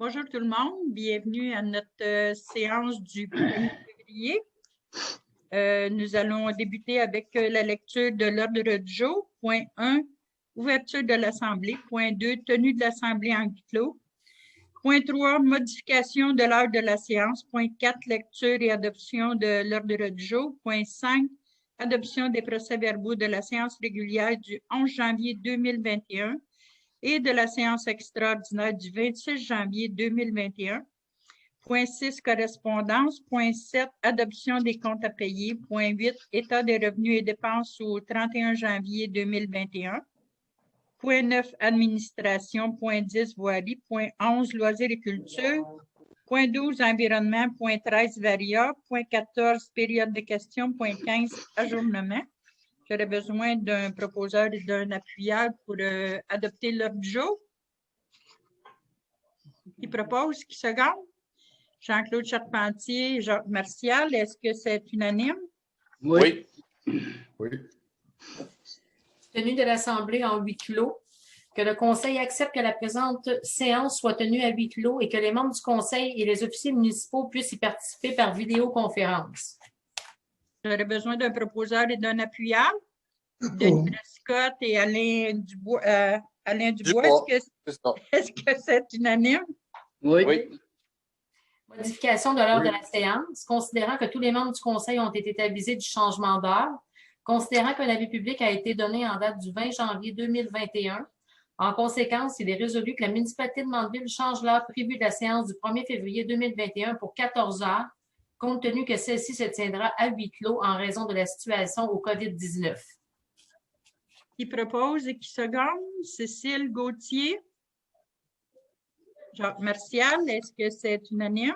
Bonjour tout le monde, bienvenue à notre séance du 1er février. Nous allons débuter avec la lecture de l'ordre du jour. Point 1, ouverture de l'Assemblée. Point 2, tenue de l'Assemblée en huis clos. Point 3, modification de l'heure de la séance. Point 4, lecture et adoption de l'ordre du jour. Point 5, adoption des procès-verbaux de la séance régulière du 11 janvier 2021 et de la séance extraordinaire du 26 janvier 2021. Point 6, correspondance. Point 7, adoption des comptes à payer. Point 8, état des revenus et dépenses au 31 janvier 2021. Point 9, administration. Point 10, voirie. Point 11, loisirs et culture. Point 12, environnement. Point 13, varia. Point 14, période de questions. Point 15, ajournement. J'aurais besoin d'un proposeur et d'un appuyeur pour adopter l'ordre du jour. Qui propose, qui seconde? Jean-Claude Charpentier, Jacques Martial, est-ce que c'est unanime? Oui. Oui. Tenue de l'Assemblée en huis clos, que le Conseil accepte que la présente séance soit tenue à huis clos et que les membres du Conseil et les officiers municipaux puissent y participer par vidéoconférence. J'aurais besoin d'un proposeur et d'un appuyeur. Denis Prescott et Alain Dubois. Est-ce que c'est unanime? Oui. Modification de l'heure de la séance. Considérant que tous les membres du Conseil ont été avisés du changement d'heure, considérant qu'un avis public a été donné en date du 20 janvier 2021, en conséquence, il est résolu que la municipalité de Mandeville change l'heure prévue de la séance du 1er février 2021 pour 14 heures, compte tenu que celle-ci se tiendra à huis clos en raison de la situation au COVID-19. Qui propose et qui seconde? Cécile Gauthier. Jacques Martial, est-ce que c'est unanime?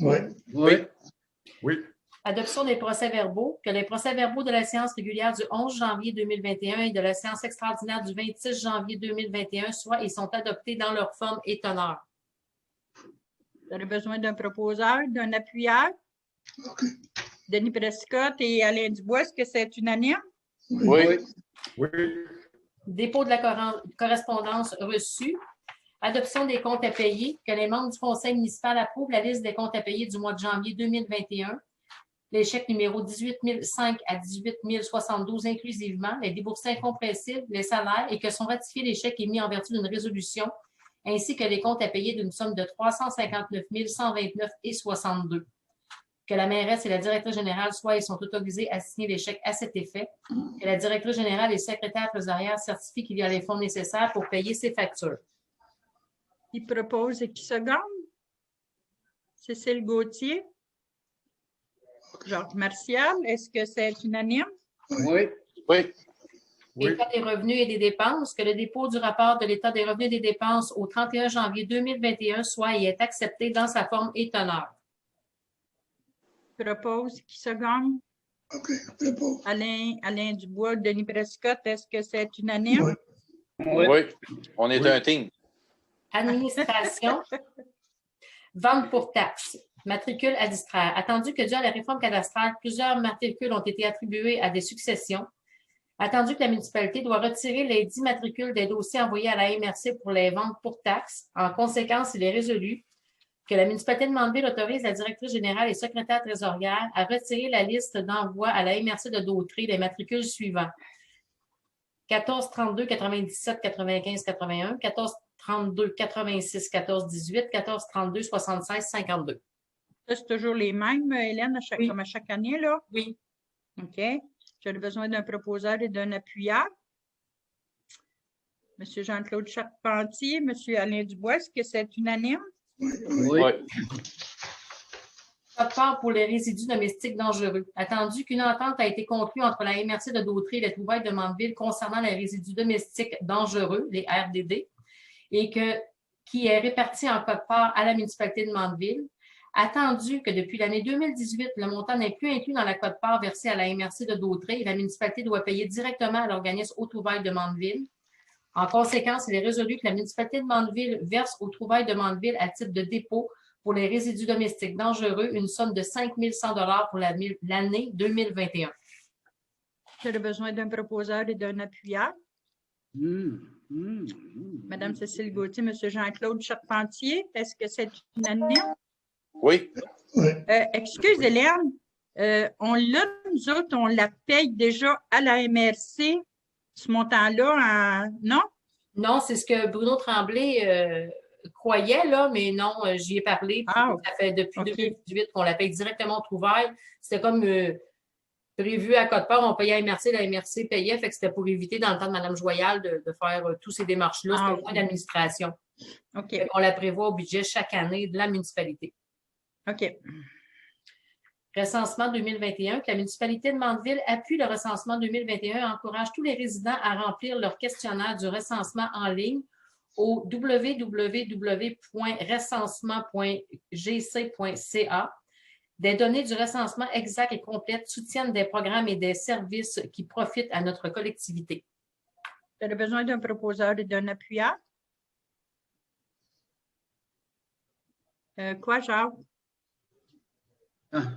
Oui. Adoption des procès-verbaux. Que les procès-verbaux de la séance régulière du 11 janvier 2021 et de la séance extraordinaire du 26 janvier 2021 soient et sont adoptés dans leur forme et teneur. J'aurais besoin d'un proposeur, d'un appuyeur. Denis Prescott et Alain Dubois, est-ce que c'est unanime? Oui. Dépôt de la correspondance reçue. Adoption des comptes à payer. Que les membres du Conseil municipal approuvent la liste des comptes à payer du mois de janvier 2021. Les chèques numéro 18 005 à 18 072 inclusivement, les déboursés incompressibles, les salaires et que sont ratifiés les chèques émis en vertu d'une résolution, ainsi que les comptes à payer d'une somme de 359 129,62. Que la mairesse et la directrice générale soient et sont autorisés à signer les chèques à cet effet. Que la directrice générale et secrétaire trésorière certifient qu'il y a les fonds nécessaires pour payer ces factures. Qui propose et qui seconde? Cécile Gauthier. Jacques Martial, est-ce que c'est unanime? Oui. État des revenus et des dépenses. Que le dépôt du rapport de l'état des revenus et des dépenses au 31 janvier 2021 soit et est accepté dans sa forme et teneur. Propose, qui seconde? Alain Dubois, Denis Prescott, est-ce que c'est unanime? Oui. On est un team. Administration. Vente pour taxes. Matricule à distraire. Attendu que dû à la réforme cadastrale, plusieurs matricules ont été attribuées à des successions. Attendu que la municipalité doit retirer les 10 matricules des dossiers envoyés à la MRC pour les ventes pour taxes. En conséquence, il est résolu que la municipalité de Mandeville autorise la directrice générale et secrétaire trésorière à retirer la liste d'envoi à la MRC de Dautrey des matricules suivants. 14 32 97 95 81, 14 32 86 14 18, 14 32 76 52. Ça, c'est toujours les mêmes, Hélène, Oui. comme à chaque année, là? Oui. OK. J'aurais besoin d'un proposeur et d'un appuyeur. Monsieur Jean-Claude Charpentier, Monsieur Alain Dubois, est-ce que c'est unanime? Oui. Pas de part pour les résidus domestiques dangereux. Attendu qu'une entente a été conclue entre la MRC de Dautrey et les trouvailles de Mandeville concernant les résidus domestiques dangereux, les RDD, et qui est réparti en quote-part à la municipalité de Mandeville. Attendu que depuis l'année 2018, le montant n'est plus inclus dans la quote-part versée à la MRC de Dautrey et la municipalité doit payer directement à l'organisme aux trouvailles de Mandeville. En conséquence, il est résolu que la municipalité de Mandeville verse aux trouvailles de Mandeville à titre de dépôt pour les résidus domestiques dangereux une somme de 5 100 $ pour l'année 2021. J'aurais besoin d'un proposeur et d'un appuyeur. Madame Cécile Gauthier, Monsieur Jean-Claude Charpentier, est-ce que c'est unanime? Oui. Excuse, Hélène, nous autres, on la paye déjà à la MRC, ce montant-là, non? Non, c'est ce que Bruno Tremblay croyait, là, mais non, j'y ai parlé. Puis ça fait depuis 2018 qu'on la paye directement au trouvaille. C'était comme prévu à Côte-Port, on payait à MRC, la MRC payait, fait que c'était pour éviter, dans le temps de Mme Joyal, de faire tous ces démarches-là. C'était moins d'administration. On la prévoit au budget chaque année de la municipalité. OK. Recensement 2021, que la municipalité de Mandeville appuie le recensement 2021 et encourage tous les résidents à remplir leur questionnaire du recensement en ligne au www.recensement.gc.ca. Des données du recensement exact et complètes soutiennent des programmes et des services qui profitent à notre collectivité. Vous avez besoin d'un proposeur et d'un appuyeur? Quoi, Jacques?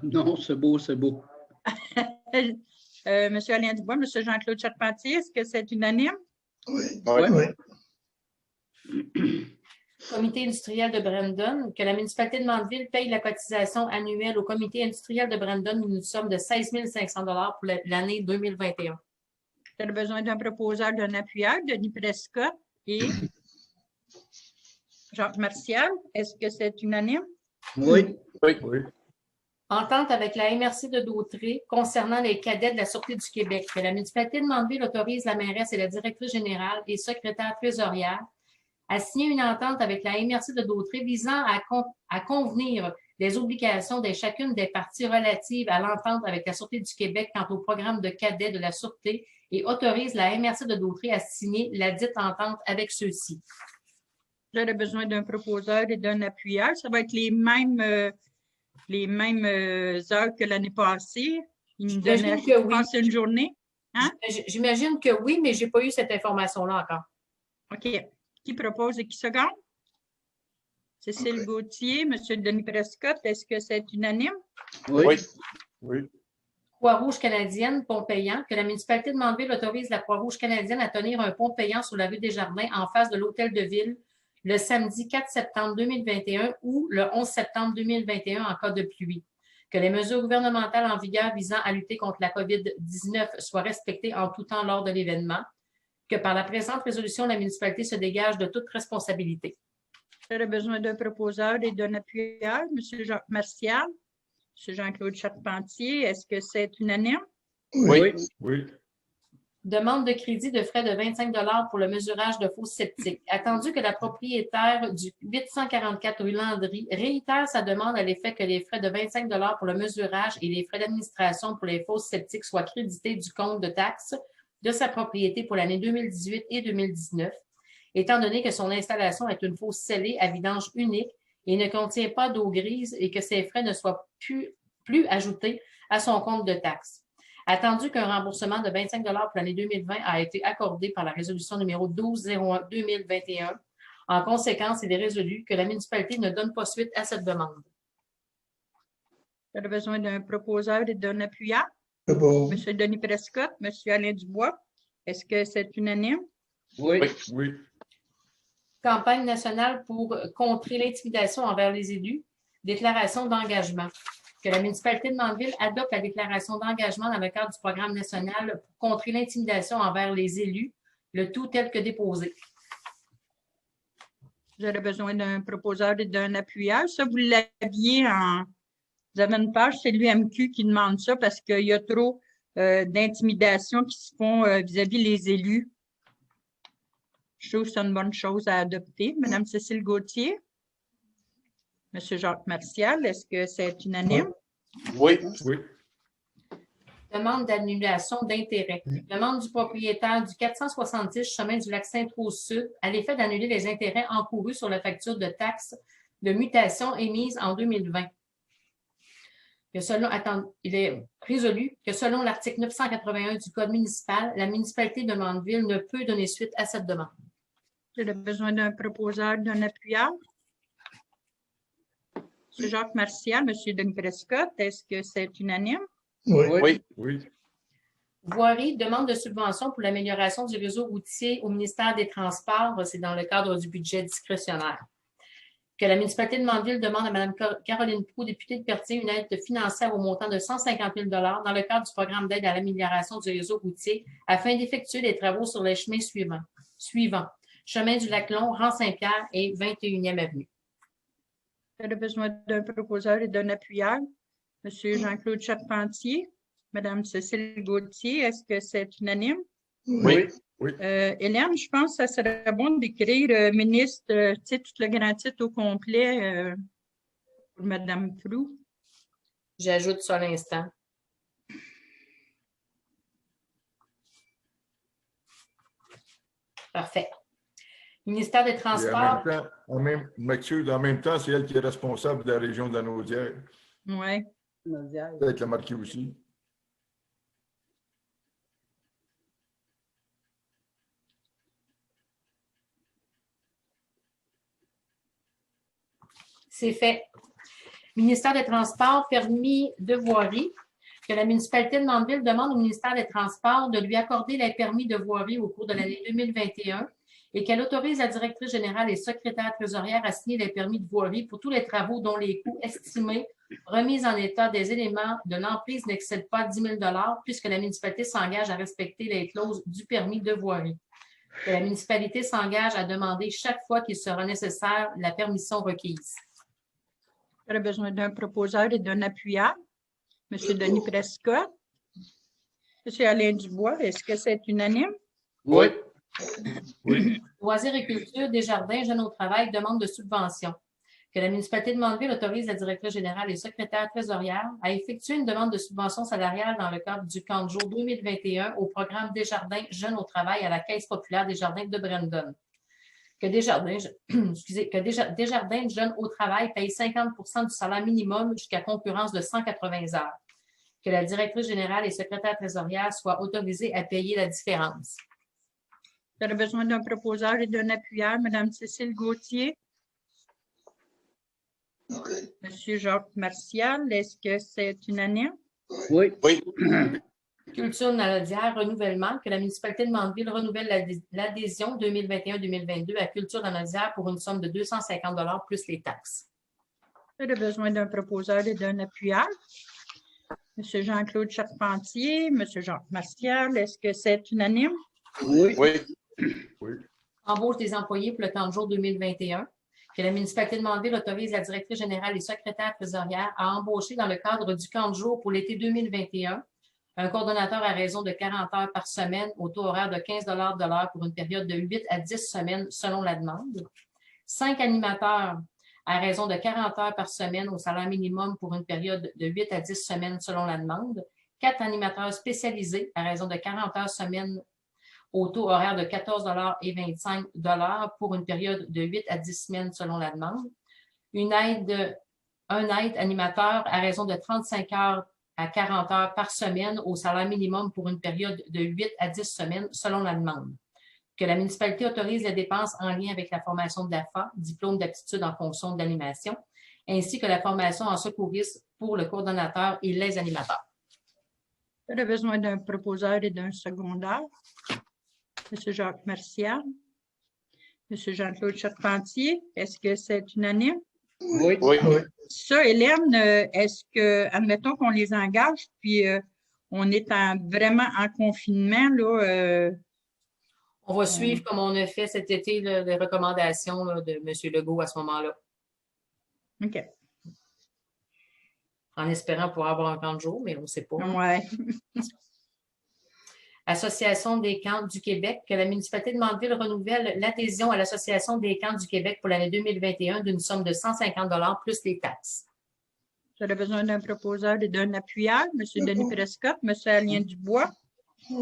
Non, c'est beau, c'est beau. Monsieur Alain Dubois, Monsieur Jean-Claude Charpentier, est-ce que c'est unanime? Oui. Comité industriel de Brandon, que la municipalité de Mandeville paye la cotisation annuelle au comité industriel de Brandon d'une somme de 16 500 $ pour l'année 2021. Vous avez besoin d'un proposeur, d'un appuyeur, Denis Prescott et Jacques Martial. Est-ce que c'est unanime? Oui. Entente avec la MRC de Dautré concernant les cadets de la Sûreté du Québec, que la municipalité de Mandeville autorise la mairesse et la directrice générale et secrétaire trésorière à signer une entente avec la MRC de Dautré visant à convenir des obligations de chacune des parties relatives à l'entente avec la Sûreté du Québec quant au programme de cadets de la Sûreté et autorise la MRC de Dautré à signer la dite entente avec ceux-ci. J'aurais besoin d'un proposeur et d'un appuyeur. Ça va être les mêmes heures que l'année passée. Ils nous donnaient une journée. Hein? J'imagine que oui, mais je n'ai pas eu cette information-là encore. OK. Qui propose et qui se gagne? Cécile Gauthier, M. Denis Prescott, est-ce que c'est unanime? Oui. Croix-Rouge canadienne, pont payant, que la municipalité de Mandeville autorise la Croix-Rouge canadienne à tenir un pont payant sur la rue des Jardins en face de l'hôtel de ville le samedi 4 septembre 2021 ou le 11 septembre 2021 en cas de pluie. Que les mesures gouvernementales en vigueur visant à lutter contre la COVID-19 soient respectées en tout temps lors de l'événement. Que par la présente résolution, la municipalité se dégage de toute responsabilité. J'aurais besoin d'un proposeur et d'un appuyeur. M. Jacques Martial, M. Jean-Claude Charpentier, est-ce que c'est unanime? Oui. Demande de crédit de frais de 25 $ pour le mesurage de fosses septiques. Attendu que la propriétaire du 844 rue Landry réitère sa demande à l'effet que les frais de 25 $ pour le mesurage et les frais d'administration pour les fosses septiques soient crédités du compte de taxes de sa propriété pour l'année 2018 et 2019, étant donné que son installation est une fosse scellée à vidange unique et ne contient pas d'eau grise et que ces frais ne soient plus ajoutés à son compte de taxes. Attendu qu'un remboursement de 25 $ pour l'année 2020 a été accordé par la résolution numéro 1201-2021, en conséquence, il est résolu que la municipalité ne donne pas suite à cette demande. Vous avez besoin d'un proposeur et d'un appuyeur? M. Denis Prescott, M. Alain Dubois, est-ce que c'est unanime? Oui. Campagne nationale pour contrer l'intimidation envers les élus. Déclaration d'engagement. Que la municipalité de Mandeville adopte la déclaration d'engagement dans le cadre du programme national pour contrer l'intimidation envers les élus, le tout tel que déposé. J'aurais besoin d'un proposeur et d'un appuyeur. Ça, vous l'aviez en... Vous avez une page, c'est l'UMQ qui demande ça parce qu'il y a trop d'intimidation qui se font vis-à-vis les élus. Je trouve que c'est une bonne chose à adopter. Madame Cécile Gauthier, Monsieur Jacques Martial, est-ce que c'est unanime? Oui. Demande d'annulation d'intérêt. Demande du propriétaire du 470 chemin du lac Sainte-Rose-Sud à l'effet d'annuler les intérêts encourus sur la facture de taxes de mutation émise en 2020. Il est résolu que selon l'article 981 du Code municipal, la municipalité de Mandeville ne peut donner suite à cette demande. J'ai besoin d'un proposeur, d'un appuyeur. M. Jacques Martial, M. Denis Prescott, est-ce que c'est unanime? Oui. Voirie, demande de subvention pour l'amélioration du réseau routier au ministère des Transports. C'est dans le cadre du budget discrétionnaire. Que la municipalité de Mandeville demande à Mme Caroline Proulx, députée de Pertier, une aide financière au montant de 150 000 dans le cadre du programme d'aide à l'amélioration du réseau routier afin d'effectuer les travaux sur les chemins suivants. Chemin du Lac-Long, rang Saint-Pierre et 21e avenue. Elle a besoin d'un proposeur et d'un appuyeur. Monsieur Jean-Claude Charpentier, Madame Cécile Gauthier, est-ce que c'est unanime? Oui. Hélène, je pense que ça serait bon d'écrire ministre, tu sais, tout le grand titre au complet pour Madame Proulx. J'ajoute ça à l'instant. Parfait. Ministère des Transports. M'excuse, en même temps, c'est elle qui est responsable de la région de la Naudière. Oui. Peut-être la marquer aussi. C'est fait. Ministère des Transports, permis de voirie. Que la municipalité de Mandeville demande au ministère des Transports de lui accorder les permis de voirie au cours de l'année 2021 et qu'elle autorise la directrice générale et secrétaire trésorière à signer les permis de voirie pour tous les travaux dont les coûts estimés, remise en état des éléments de l'emprise n'excèdent pas 10 000 puisque la municipalité s'engage à respecter les clauses du permis de voirie. Que la municipalité s'engage à demander chaque fois qu'il sera nécessaire la permission requise. Elle a besoin d'un proposeur et d'un appuyeur. Monsieur Denis Prescott. Monsieur Alain Dubois, est-ce que c'est unanime? Oui. Loisirs et culture, Desjardins, Jeunes au travail, demande de subvention. Que la municipalité de Mandeville autorise la directrice générale et secrétaire trésorière à effectuer une demande de subvention salariale dans le cadre du camp de jour 2021 au programme Desjardins, Jeunes au travail à la Caisse populaire Desjardins de Brandon. Que Desjardins Jeunes au travail paye 50 du salaire minimum jusqu'à concurrence de 180 heures. Que la directrice générale et secrétaire trésorière soient autorisées à payer la différence. Elle a besoin d'un proposeur et d'un appuyeur. Madame Cécile Gauthier. Monsieur Jacques Martial, est-ce que c'est unanime? Oui. Culture Nalodière, renouvellement, que la municipalité de Mandeville renouvelle l'adhésion 2021-2022 à Culture Nalodière pour une somme de 250 plus les taxes. Elle a besoin d'un proposeur et d'un appuyeur. Monsieur Jean-Claude Charpentier, Monsieur Jacques Martial, est-ce que c'est unanime? Oui. Embauche des employés pour le camp de jour 2021. Que la municipalité de Mandeville autorise la directrice générale et secrétaire trésorière à embaucher dans le cadre du camp de jour pour l'été 2021 un coordonnateur à raison de 40 heures par semaine au taux horaire de 15 de l'heure pour une période de 8 à 10 semaines selon la demande. 5 animateurs à raison de 40 heures par semaine au salaire minimum pour une période de 8 à 10 semaines selon la demande. 4 animateurs spécialisés à raison de 40 heures semaine au taux horaire de 14 et 25 pour une période de 8 à 10 semaines selon la demande. Un aide animateur à raison de 35 heures à 40 heures par semaine au salaire minimum pour une période de 8 à 10 semaines selon la demande. Que la municipalité autorise les dépenses en lien avec la formation de l'AFA, diplôme d'aptitude en fonction de l'animation, ainsi que la formation en secourisme pour le coordonnateur et les animateurs. Elle a besoin d'un proposeur et d'un secondaire. Monsieur Jacques Martial. Monsieur Jean-Claude Charpentier, est-ce que c'est unanime? Oui. Ça, Hélène, est-ce que, admettons qu'on les engage, puis on est vraiment en confinement, là. On va suivre, comme on a fait cet été, là, les recommandations là, de M. Legault à ce moment-là. OK. En espérant pouvoir avoir un camp de jour, mais on ne sait pas. Ouais. Association des camps du Québec, que la municipalité de Mandeville renouvelle l'adhésion à l'Association des camps du Québec pour l'année 2021 d'une somme de 150 plus les taxes. J'aurais besoin d'un proposeur et d'un appuyeur. Monsieur Denis Prescott, Monsieur Alain Dubois.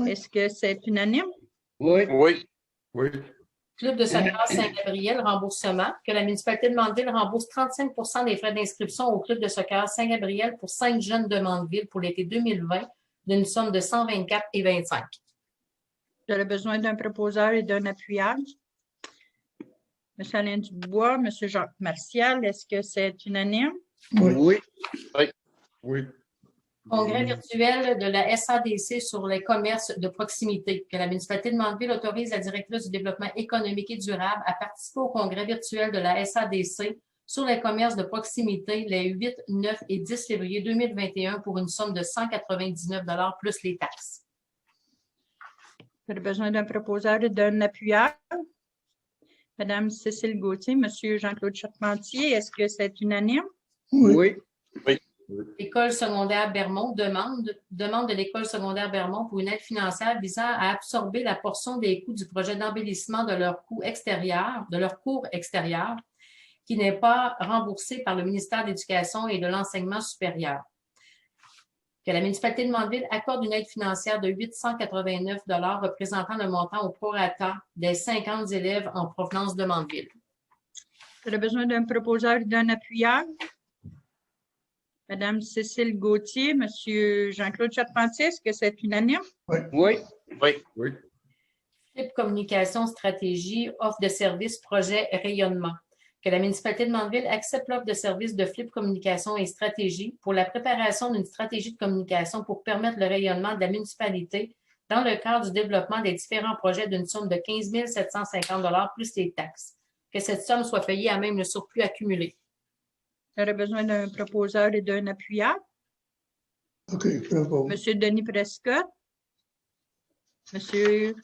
Est-ce que c'est unanime? Oui. Club de soccer Saint-Gabriel, remboursement. Que la municipalité de Mandeville rembourse 35 des frais d'inscription au Club de soccer Saint-Gabriel pour 5 jeunes de Mandeville pour l'été 2020 d'une somme de 124,25. J'aurais besoin d'un proposeur et d'un appuyeur. Monsieur Alain Dubois, Monsieur Jacques Martial, est-ce que c'est unanime? Oui. Congrès virtuel de la SADC sur les commerces de proximité. Que la municipalité de Mandeville autorise la directrice du développement économique et durable à participer au congrès virtuel de la SADC sur les commerces de proximité les 8, 9 et 10 février 2021 pour une somme de 199 $ plus les taxes. Vous avez besoin d'un proposeur et d'un appuyeur. Madame Cécile Gauthier, Monsieur Jean-Claude Charpentier, est-ce que c'est unanime? Oui. L'école secondaire Bermond demande de l'école secondaire Bermond pour une aide financière visant à absorber la portion des coûts du projet d'embellissement de leur cours extérieur, qui n'est pas remboursé par le ministère de l'Éducation et de l'Enseignement supérieur. Que la municipalité de Mandeville accorde une aide financière de 889 $ représentant le montant au prorata des 50 élèves en provenance de Mandeville. Vous avez besoin d'un proposeur et d'un appuyeur. Madame Cécile Gauthier, Monsieur Jean-Claude Charpentier, est-ce que c'est unanime? Oui. Oui. Flip Communication Stratégie, offre de services, projet, rayonnement. Que la municipalité de Mandeville accepte l'offre de services de Flip Communication et Stratégie pour la préparation d'une stratégie de communication pour permettre le rayonnement de la municipalité dans le cadre du développement des différents projets d'une somme de 15 750 $ plus les taxes. Que cette somme soit payée à même le surplus accumulé. Vous avez besoin d'un proposeur et d'un appuyeur. OK, bravo. Monsieur Denis Prescott. Monsieur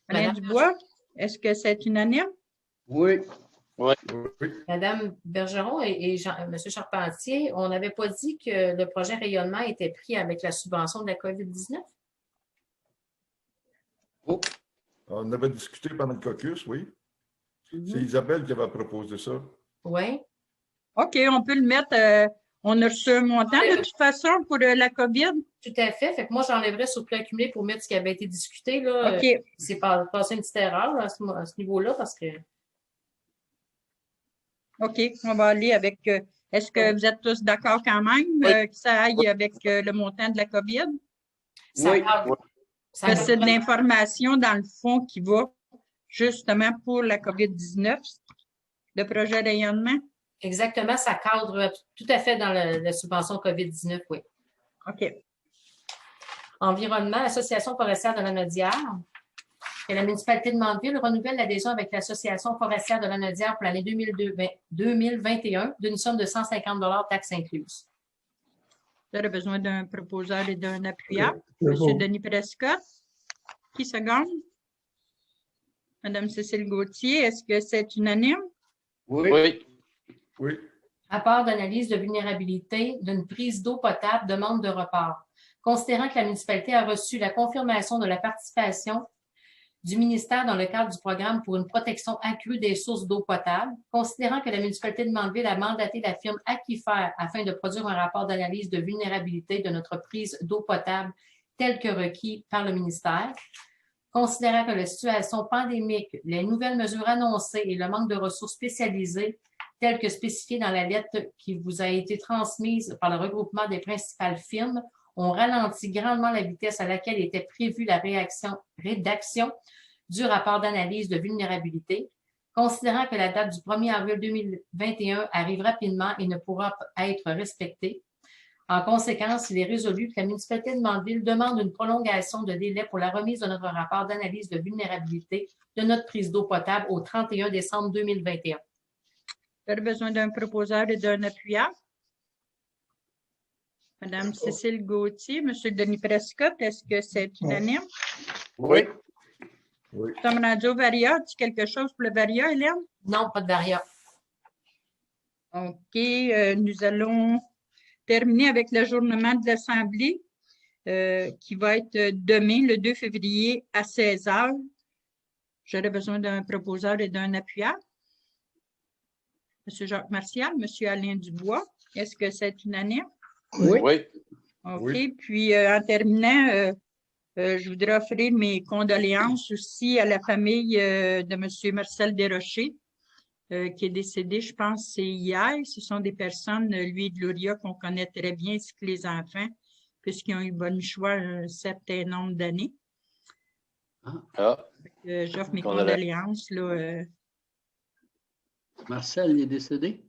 Alain Madame Dubois, est-ce que c'est unanime? Oui. Madame Bergeron et M. Charpentier, on n'avait pas dit que le projet rayonnement était pris avec la subvention de la COVID-19? Oh. On avait discuté pendant le caucus, oui. C'est Isabelle qui avait proposé ça. Oui. OK, on peut le mettre. On a reçu un montant de toute façon pour la COVID. Tout à fait. Fait que moi, j'enlèverais sur le accumulé pour mettre ce qui avait été discuté. Là. OK. C'est passé une petite erreur là, à ce niveau-là parce que. OK, on va aller avec. Est-ce que vous êtes tous d'accord quand même que ça aille avec le montant de la COVID? Ça Oui. parle- ça Parce que c'est de parle- l'information dans le fond qui va justement pour la COVID-19, le projet rayonnement. Exactement, ça cadre tout à fait dans la subvention COVID-19, oui. OK. Environnement, l'Association forestière de la Nodière. Que la municipalité de Mandeville renouvelle l'adhésion avec l'Association forestière de la Nodière pour l'année 2021 d'une somme de 150 $ taxes incluses. Vous avez besoin d'un proposeur et d'un appuyeur. Bravo. Monsieur Denis Prescott. Qui seconde? Madame Cécile Gauthier, est-ce que c'est unanime? Oui. Oui. Rapport d'analyse de vulnérabilité d'une prise d'eau potable, demande de report. Considérant que la municipalité a reçu la confirmation de la participation du ministère dans le cadre du programme pour une protection accrue des sources d'eau potable, considérant que la municipalité de Mandeville a mandaté la firme Aquifer afin de produire un rapport d'analyse de vulnérabilité de notre prise d'eau potable tel que requis par le ministère, considérant que la situation pandémique, les nouvelles mesures annoncées et le manque de ressources spécialisées telles que spécifiées dans la lettre qui vous a été transmise par le regroupement des principales firmes ont ralenti grandement la vitesse à laquelle était prévue la rédaction du rapport d'analyse de vulnérabilité, considérant que la date du 1er avril 2021 arrive rapidement et ne pourra être respectée. En conséquence, il est résolu que la municipalité de Mandeville demande une prolongation de délai pour la remise de notre rapport d'analyse de vulnérabilité de notre prise d'eau potable au 31 décembre 2021. Vous avez besoin d'un proposeur et d'un appuyeur. Madame Cécile Gauthier, Monsieur Denis Prescott, est-ce que c'est unanime? Oui. Oui. Tom Radio Varia, as-tu quelque chose pour le Varia, Hélène? Non, pas de varia. OK, nous allons terminer avec l'ajournement de l'Assemblée qui va être demain, le 2 février, à 16 h. J'aurais besoin d'un proposeur et d'un appuyeur. Monsieur Jacques Martial, Monsieur Alain Dubois, est-ce que c'est unanime? Oui. OK. Oui. Puis, en terminant, je voudrais offrir mes condoléances aussi à la famille de M. Marcel Desrochers, qui est décédé, je pense, c'est hier. Ce sont des personnes, lui et Gloria, qu'on connaît très bien, ainsi que les enfants, puisqu'ils ont eu bonne choix un certain nombre d'années. Ah, J'offre mes Condoléances. condoléances. Là, Marcel est décédé?